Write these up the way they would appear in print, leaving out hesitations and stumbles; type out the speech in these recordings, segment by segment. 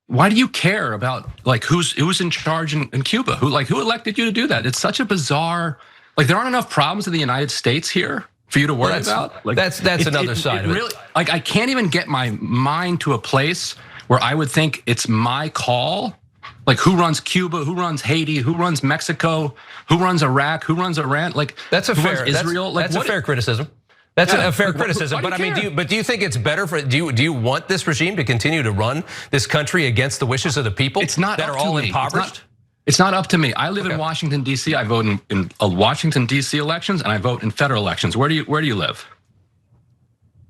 why do you care about like who's in charge in Cuba? Who elected you to do that? It's such a bizarre. Like there aren't enough problems in the United States here for you to worry about. Like that's another side of it. Really, like I can't even get my mind to a place where I would think it's my call. Like who runs Cuba, who runs Haiti, who runs Mexico, who runs Iraq, who runs Iran? Like that's a fair Israel. That's a fair criticism. That's a fair criticism. But I mean, do you think it's better for? Do you want this regime to continue to run this country against the wishes of the people that are all impoverished? It's not up to me. I live in Washington D.C. I vote in Washington D.C. elections, and I vote in federal elections. Where do you live?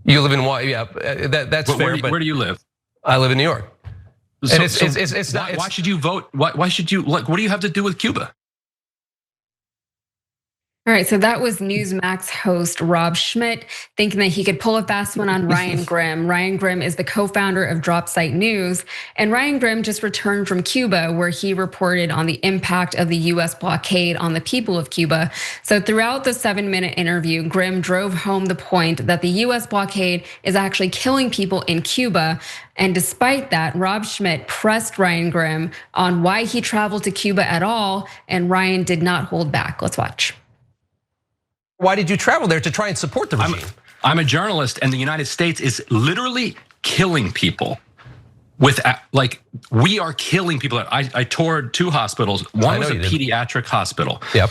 You live in that's fair. But where do you live? I live in New York. And it's not. Why should you vote? Why should you like? What do you have to do with Cuba? All right, so that was Newsmax host Rob Schmitt thinking that he could pull a fast one on Ryan Grim. Ryan Grim is the co-founder of Dropsite News, and Ryan Grim just returned from Cuba where he reported on the impact of the US blockade on the people of Cuba. So throughout the 7-minute interview, Grim drove home the point that the US blockade is actually killing people in Cuba. And despite that, Rob Schmitt pressed Ryan Grim on why he traveled to Cuba at all, and Ryan did not hold back. Let's watch. Why did you travel there to try and support the regime? I'm a journalist, and the United States is literally killing people. We are killing people. I toured 2 hospitals. One was a pediatric hospital. Yep.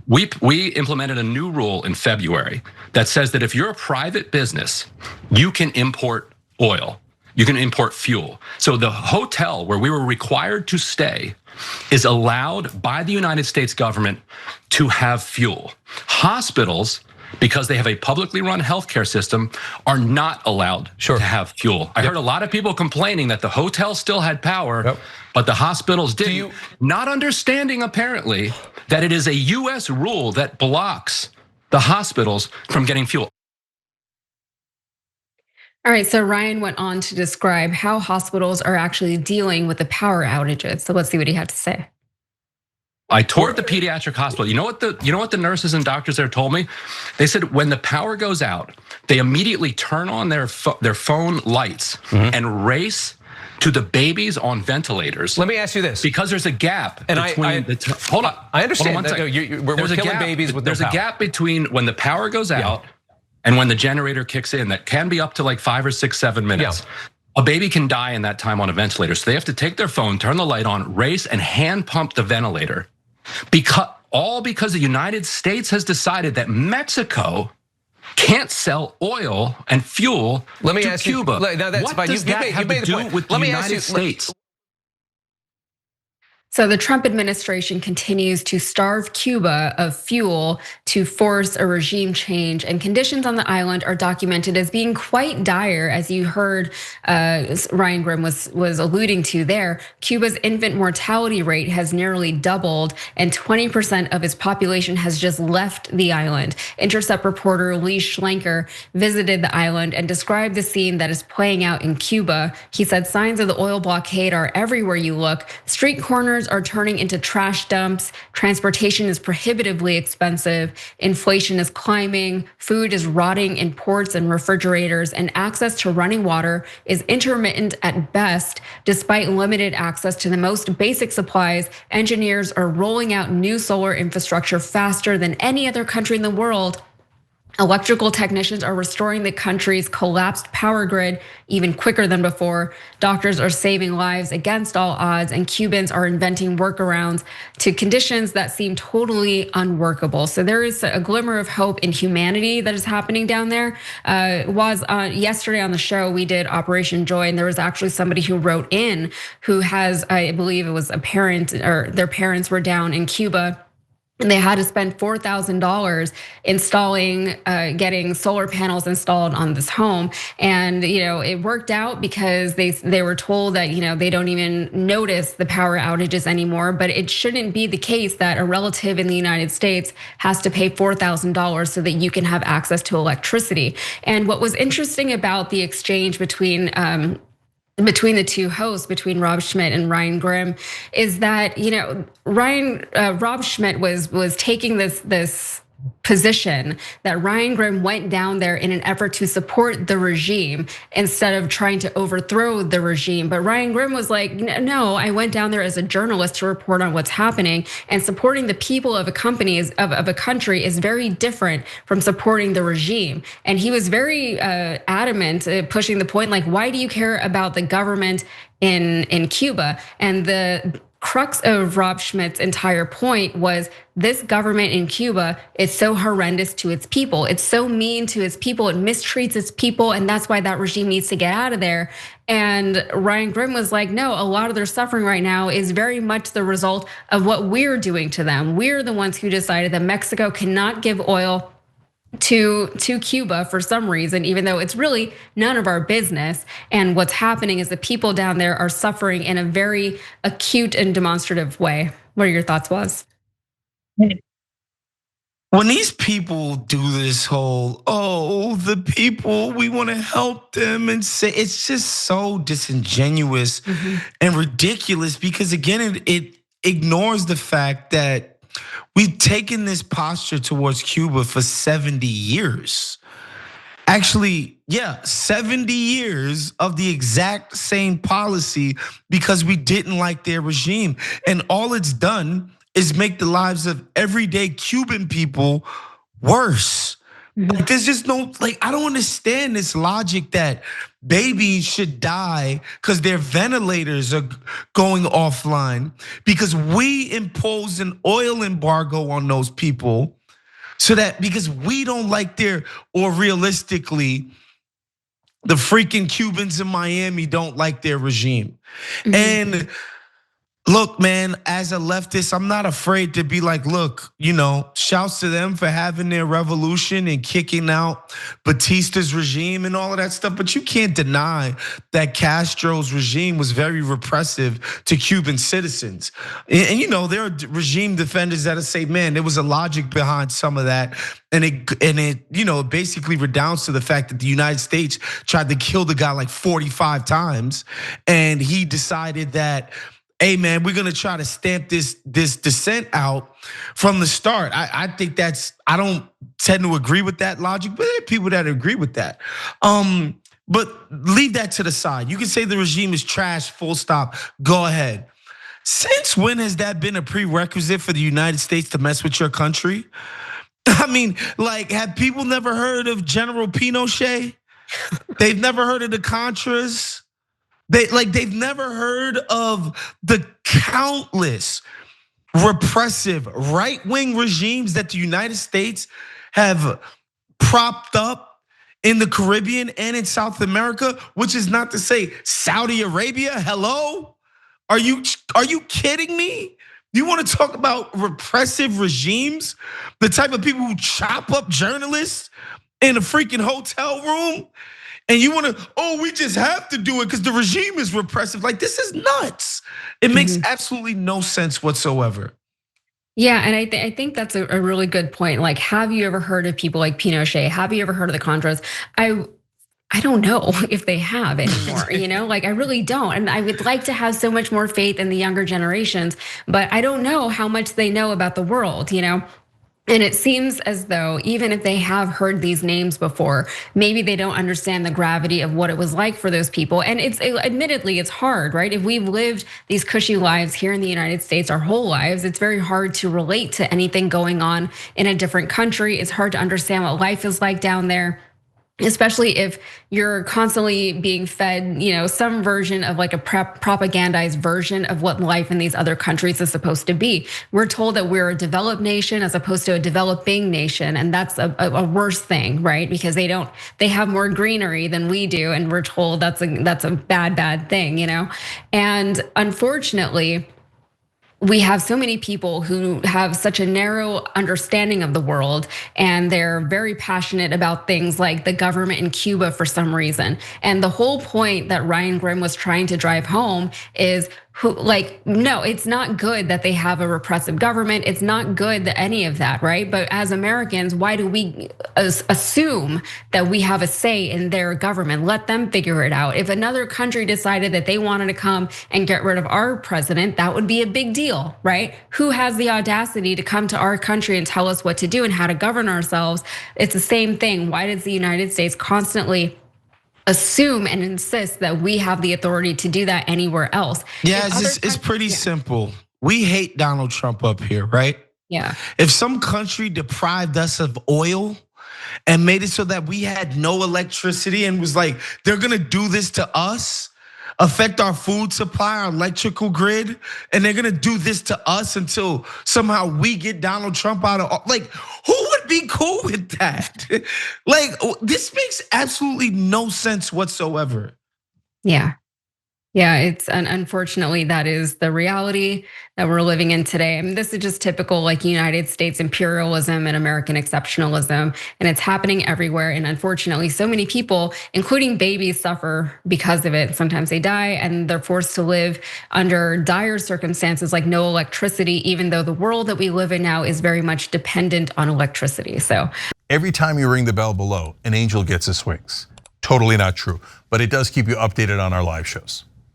We implemented a new rule in February that says that if you're a private business, you can import oil. You can import fuel. So the hotel where we were required to stay is allowed by the United States government to have fuel. Hospitals, because they have a publicly run healthcare system, are not allowed to have fuel. I heard a lot of people complaining that the hotel still had power, but the hospitals didn't. Not understanding apparently that it is a US rule that blocks the hospitals from getting fuel. All right, so Ryan went on to describe how hospitals are actually dealing with the power outages. So let's see what he had to say. I toured the pediatric hospital. You know what the nurses and doctors there told me? They said when the power goes out, they immediately turn on their phone lights and race to the babies on ventilators. Let me ask you this, because there's a gap between hold on. I understand. Hold on one second. We're killing babies with there's a gap between when the power goes out and when the generator kicks in. That can be up to like 5 or 6, 7 minutes. A baby can die in that time on a ventilator. So they have to take their phone, turn the light on, race and hand pump the ventilator. Because the United States has decided that Mexico can't sell oil and fuel to Cuba. What does that have to do with the United States? So the Trump administration continues to starve Cuba of fuel to force a regime change, and conditions on the island are documented as being quite dire, as you heard Ryan Grim was alluding to there. Cuba's infant mortality rate has nearly doubled, and 20% of its population has just left the island. Intercept reporter Lee Schlenker visited the island and described the scene that is playing out in Cuba. He said signs of the oil blockade are everywhere you look. Street corners are turning into trash dumps. Transportation is prohibitively expensive. Inflation is climbing. Food is rotting in ports and refrigerators, and access to running water is intermittent at best. Despite limited access to the most basic supplies, engineers are rolling out new solar infrastructure faster than any other country in the world. Electrical technicians are restoring the country's collapsed power grid even quicker than before. Doctors are saving lives against all odds, and Cubans are inventing workarounds to conditions that seem totally unworkable. So there is a glimmer of hope in humanity that is happening down there. Yesterday on the show, we did Operation Joy, and there was actually somebody who wrote in who has, I believe it was a parent, or their parents were down in Cuba, and they had to spend $4,000 installing, getting solar panels installed on this home. And it worked out because they were told that they don't even notice the power outages anymore. But it shouldn't be the case that a relative in the United States has to pay $4,000 so that you can have access to electricity. And what was interesting about the exchange between the two hosts, between Rob Schmitt and Ryan Grim, is that Rob Schmitt was taking this position that Ryan Grim went down there in an effort to support the regime instead of trying to overthrow the regime. But Ryan Grim was like, no, I went down there as a journalist to report on what's happening, and supporting the people of a company of a country is very different from supporting the regime. And he was very adamant, pushing the point, like, why do you care about the government in Cuba? And the crux of Rob Schmidt's entire point was this government in Cuba is so horrendous to its people. It's so mean to its people. It mistreats its people. And that's why that regime needs to get out of there. And Ryan Grim was like, no, a lot of their suffering right now is very much the result of what we're doing to them. We're the ones who decided that Mexico cannot give oil to Cuba for some reason, even though it's really none of our business. And what's happening is the people down there are suffering in a very acute and demonstrative way. What are your thoughts, Waz? When these people do this whole, oh, the people, we want to help them, and say, it's just so disingenuous and ridiculous, because again, it ignores the fact that we've taken this posture towards Cuba for 70 years. Actually, yeah, 70 years of the exact same policy because we didn't like their regime. And all it's done is make the lives of everyday Cuban people worse. Like, there's just no, like, I don't understand this logic that babies should die because their ventilators are going offline because we impose an oil embargo on those people, so that because we don't like or realistically, the freaking Cubans in Miami don't like their regime. And look, man, as a leftist, I'm not afraid to be like, look, shouts to them for having their revolution and kicking out Batista's regime and all of that stuff. But you can't deny that Castro's regime was very repressive to Cuban citizens. And there are regime defenders that say, man, there was a logic behind some of that. And it basically redounds to the fact that the United States tried to kill the guy like 45 times. And he decided that, hey man, we're gonna try to stamp this dissent out from the start. I think I don't tend to agree with that logic, but there are people that agree with that. But leave that to the side. You can say the regime is trash, full stop, go ahead. Since when has that been a prerequisite for the United States to mess with your country? I mean, like, have people never heard of General Pinochet? They've never heard of the Contras? They've never heard of the countless repressive right-wing regimes that the United States have propped up in the Caribbean and in South America, which is not to say Saudi Arabia, hello? Are you kidding me? You want to talk about repressive regimes? The type of people who chop up journalists in a freaking hotel room? And you want to, we just have to do it because the regime is repressive. Like, this is nuts. It makes absolutely no sense whatsoever. Yeah, and I think that's a really good point. Like, have you ever heard of people like Pinochet? Have you ever heard of the Contras? I don't know if they have anymore, like I really don't. And I would like to have so much more faith in the younger generations, but I don't know how much they know about the world, And it seems as though even if they have heard these names before, maybe they don't understand the gravity of what it was like for those people. And admittedly, it's hard, right? If we've lived these cushy lives here in the United States our whole lives, it's very hard to relate to anything going on in a different country. It's hard to understand what life is like down there, especially if you're constantly being fed, some version of like a propagandized version of what life in these other countries is supposed to be. We're told that we're a developed nation as opposed to a developing nation, and that's a worse thing, right? Because they have more greenery than we do, and we're told that's a bad thing, And unfortunately, we have so many people who have such a narrow understanding of the world, and they're very passionate about things like the government in Cuba for some reason. And the whole point that Ryan Grim was trying to drive home is no, it's not good that they have a repressive government. It's not good that any of that, right? But as Americans, why do we assume that we have a say in their government? Let them figure it out. If another country decided that they wanted to come and get rid of our president, that would be a big deal, right? Who has the audacity to come to our country and tell us what to do and how to govern ourselves? It's the same thing. Why does the United States constantly assume and insist that we have the authority to do that anywhere else? Yeah, it's pretty simple. We hate Donald Trump up here, right? Yeah. If some country deprived us of oil and made it so that we had no electricity and was like, they're gonna do this to us, affect our food supply, our electrical grid, and they're gonna do this to us until somehow we get Donald Trump out of, like, who would be cool with that? Like, this makes absolutely no sense whatsoever. Yeah, it's unfortunately that is the reality that we're living in today. I mean, this is just typical like United States imperialism and American exceptionalism, and it's happening everywhere. And unfortunately, so many people, including babies, suffer because of it. Sometimes they die and they're forced to live under dire circumstances like no electricity, even though the world that we live in now is very much dependent on electricity. So every time you ring the bell below, an angel gets his wings. Totally not true, but it does keep you updated on our live shows.